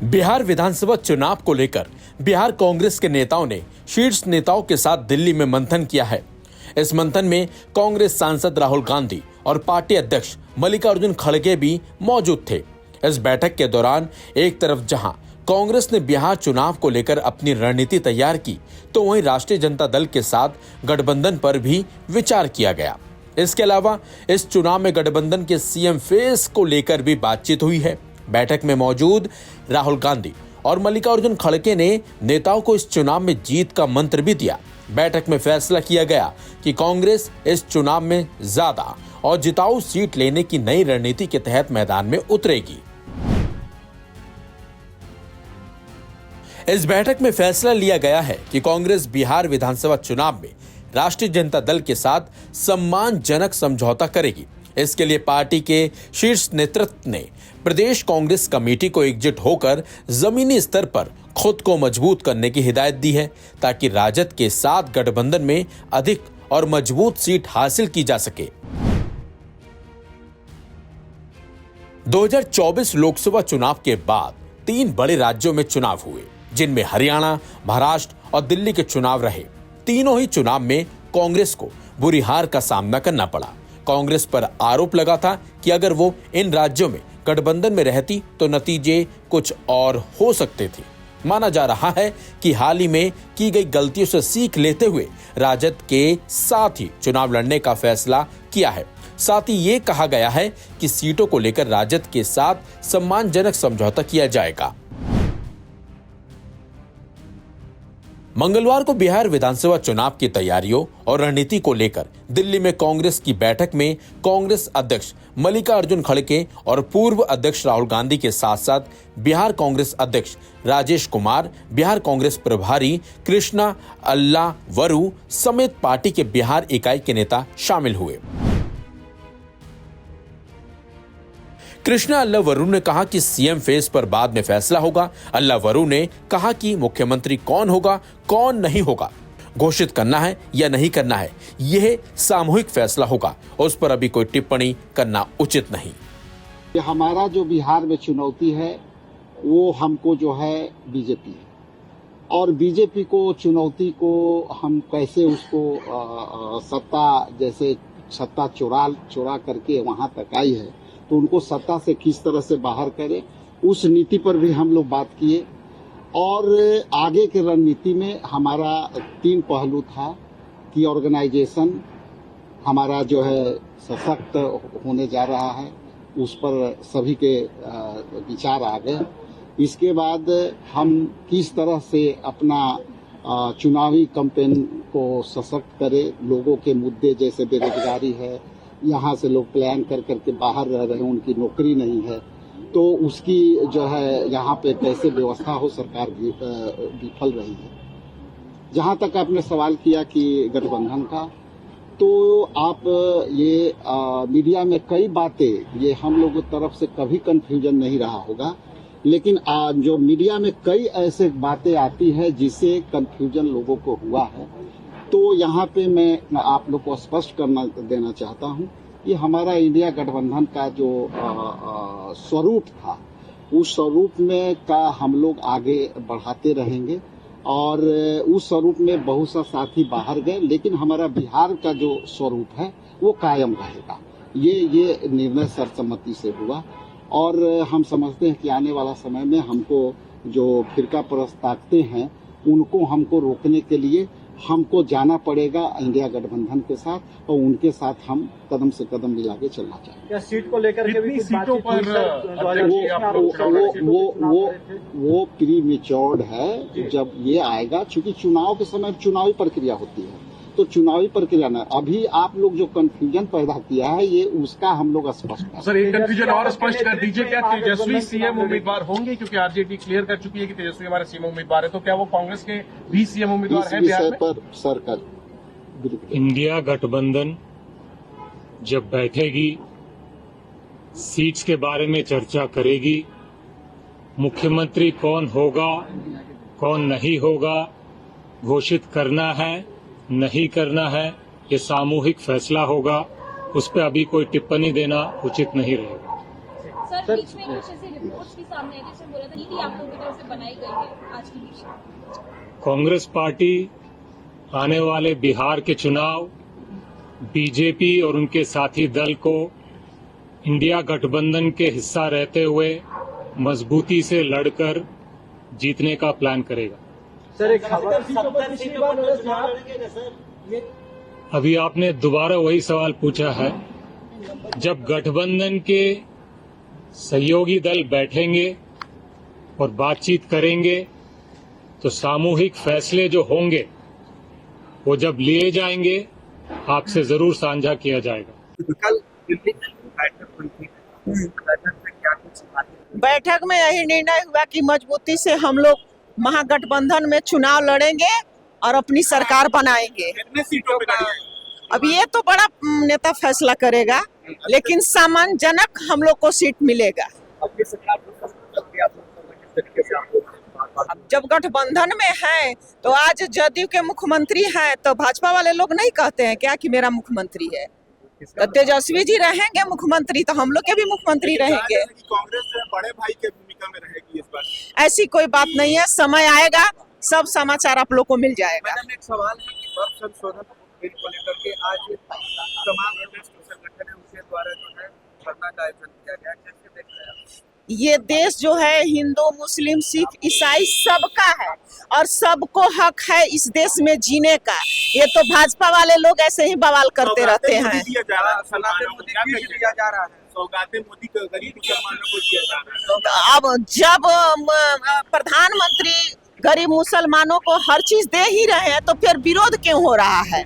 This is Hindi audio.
बिहार विधानसभा चुनाव को लेकर बिहार कांग्रेस के नेताओं ने शीर्ष नेताओं के साथ दिल्ली में मंथन किया है। इस मंथन में कांग्रेस सांसद राहुल गांधी और पार्टी अध्यक्ष मल्लिकार्जुन खड़गे भी मौजूद थे। इस बैठक के दौरान एक तरफ जहां कांग्रेस ने बिहार चुनाव को लेकर अपनी रणनीति तैयार की, तो वहीं राष्ट्रीय जनता दल के साथ गठबंधन पर भी विचार किया गया। इसके अलावा इस चुनाव में गठबंधन के सीएम फेस को लेकर भी बातचीत हुई है। बैठक में मौजूद राहुल गांधी और मल्लिकार्जुन खड़गे ने नेताओं को इस चुनाव में जीत का मंत्र भी दिया। बैठक में फैसला किया गया कि कांग्रेस इस चुनाव में ज्यादा और जिताऊ सीट लेने की नई रणनीति के तहत मैदान में उतरेगी। इस बैठक में फैसला लिया गया है कि कांग्रेस बिहार विधानसभा चुनाव में राष्ट्रीय जनता दल के साथ सम्मानजनक समझौता करेगी। इसके लिए पार्टी के शीर्ष नेतृत्व ने प्रदेश कांग्रेस कमेटी को एकजुट होकर जमीनी स्तर पर खुद को मजबूत करने की हिदायत दी है, ताकि राजद के साथ गठबंधन में अधिक और मजबूत सीट हासिल की जा सके। 2024 लोकसभा चुनाव के बाद 3 बड़े राज्यों में चुनाव हुए, जिनमें हरियाणा, महाराष्ट्र और दिल्ली के चुनाव रहे। तीनों ही चुनाव में कांग्रेस को बुरी हार का सामना करना पड़ा। कांग्रेस पर आरोप लगा था कि अगर वो इन राज्यों में गठबंधन में रहती तो नतीजे कुछ और हो सकते थे। माना जा रहा है कि हाल ही में की गई गलतियों से सीख लेते हुए राजद के साथ ही चुनाव लड़ने का फैसला किया है। साथ ही ये कहा गया है कि सीटों को लेकर राजद के साथ सम्मानजनक समझौता किया जाएगा। मंगलवार को बिहार विधानसभा चुनाव की तैयारियों और रणनीति को लेकर दिल्ली में कांग्रेस की बैठक में कांग्रेस अध्यक्ष मल्लिकार्जुन खड़गे और पूर्व अध्यक्ष राहुल गांधी के साथ साथ बिहार कांग्रेस अध्यक्ष राजेश कुमार, बिहार कांग्रेस प्रभारी कृष्णा अल्लावरू समेत पार्टी के बिहार इकाई के नेता शामिल हुए। कृष्णा अल्लावरू ने कहा कि सीएम फेस पर बाद में फैसला होगा। अल्लावरू ने कहा कि मुख्यमंत्री कौन होगा, कौन नहीं होगा, घोषित करना है या नहीं करना है, यह सामूहिक फैसला होगा। उस पर अभी कोई टिप्पणी करना उचित नहीं। हमारा जो बिहार में चुनौती है वो हमको जो है बीजेपी है, और बीजेपी को चुनौती को हम कैसे उसको सत्ता चुरा करके वहां तक आई है, तो उनको सत्ता से किस तरह से बाहर करे, उस नीति पर भी हम लोग बात किए। और आगे के रणनीति में हमारा 3 पहलू था कि ऑर्गेनाइजेशन हमारा जो है सशक्त होने जा रहा है, उस पर सभी के विचार आ गए। इसके बाद हम किस तरह से अपना चुनावी कैंपेन को सशक्त करें। लोगों के मुद्दे जैसे बेरोजगारी है, यहाँ से लोग प्लान कर करके बाहर रह रहे हैं, उनकी नौकरी नहीं है, तो उसकी जो है यहाँ पे कैसे व्यवस्था हो, सरकार विफल रही है। जहाँ तक आपने सवाल किया कि गठबंधन का, तो आप ये मीडिया में कई बातें, ये हम लोगों की तरफ से कभी कंफ्यूजन नहीं रहा होगा, लेकिन जो मीडिया में कई ऐसे बातें आती है जिससे कंफ्यूजन लोगों को हुआ है, तो यहाँ पे मैं आप लोग को स्पष्ट करना देना चाहता हूँ कि हमारा इंडिया गठबंधन का जो स्वरूप था, उस स्वरूप में का हम लोग आगे बढ़ाते रहेंगे। और उस स्वरूप में बहुत सा साथी बाहर गए, लेकिन हमारा बिहार का जो स्वरूप है वो कायम रहेगा। ये निर्णय सर्वसम्मति से हुआ, और हम समझते हैं कि आने वाला समय में हमको जो फिरका परस्त ताकतें हैं, उनको हमको रोकने के लिए हमको जाना पड़ेगा इंडिया गठबंधन के साथ, और उनके साथ हम कदम से कदम मिला के चलना चाहिए। क्या सीट को लेकर के भी सीटों पर वो प्रीमेच्योर्ड है। जब ये आएगा, चूंकि चुनाव के समय चुनावी प्रक्रिया होती है, तो चुनावी प्रक्रिया न, अभी आप लोग जो कंफ्यूजन पैदा किया है, ये उसका हम लोग स्पष्ट कर। सर, एक कंफ्यूजन और स्पष्ट कर दीजिए, क्या तेजस्वी सीएम उम्मीदवार होंगे? क्योंकि आरजेडी क्लियर कर चुकी है कि तेजस्वी हमारे सीएम उम्मीदवार है, तो क्या वो कांग्रेस के भी सीएम उम्मीदवार है बिहार में? पर सरकार इंडिया गठबंधन जब बैठेगी, सीट्स के बारे में चर्चा करेगी, मुख्यमंत्री कौन होगा, कौन नहीं होगा, घोषित करना है, नहीं करना है, ये सामूहिक फैसला होगा। उस पर अभी कोई टिप्पणी देना उचित नहीं रहेगा। सर बीच में कुछ ऐसी रिपोर्ट्स भी सामने आई थी जिसमें बोला था नीति आप लोगों की तरफ से बनाई गई है आज की बीच में। कांग्रेस पार्टी आने वाले बिहार के चुनाव बीजेपी और उनके साथी दल को इंडिया गठबंधन के हिस्सा रहते हुए मजबूती से लड़कर जीतने का प्लान करेगा। सर एक खबर पिछली बार अभी आपने दोबारा वही सवाल पूछा है। जब गठबंधन के सहयोगी दल बैठेंगे और बातचीत करेंगे तो सामूहिक फैसले जो होंगे वो जब लिए जाएंगे आपसे जरूर साझा किया जाएगा। कल दिल्ली में बैठक हुई थी, बैठक में क्या कुछ बातें? बैठक में यही निर्णय हुआ कि मजबूती से हम लोग महागठबंधन में चुनाव लड़ेंगे और अपनी सरकार बनाएंगे। कितने सीटों पे लड़ेंगे? अब ये तो बड़ा नेता फैसला करेगा, लेकिन सम्मानजनक हम लोग को सीट मिलेगा। आपकी सरकार को किस तरीके से आप लोग अब जब गठबंधन में है तो आज जदयू के मुख्यमंत्री हैं तो भाजपा वाले लोग नहीं कहते हैं क्या कि मेरा मुख्यमंत्री है। तो तेजस्वी जी रहेंगे मुख्यमंत्री तो हम लोग के भी मुख्यमंत्री रहेंगे। कांग्रेस बड़े भाई के भूमिका में रहेगी इस बार? ऐसी कोई बात नहीं है, समय आएगा सब समाचार आप लोग को मिल जाएगा। मैडम एक सवाल है कि वर्ष संशोधन बिल को लेकर के आज तमाम संगठन है उसके द्वारा जो है धरना का आयोजन किया गया, कैसे देख रहे हैं आप? ये देश जो है हिंदू मुस्लिम सिख ईसाई सबका है और सबको हक है इस देश में जीने का। ये तो भाजपा वाले लोग ऐसे ही बवाल करते रहते हैं। सौगातें मोदी को गरीब मुसलमानों को दिया जा रहा है। अब जब प्रधानमंत्री गरीब मुसलमानों को हर चीज दे ही रहे हैं तो फिर विरोध क्यों हो रहा है?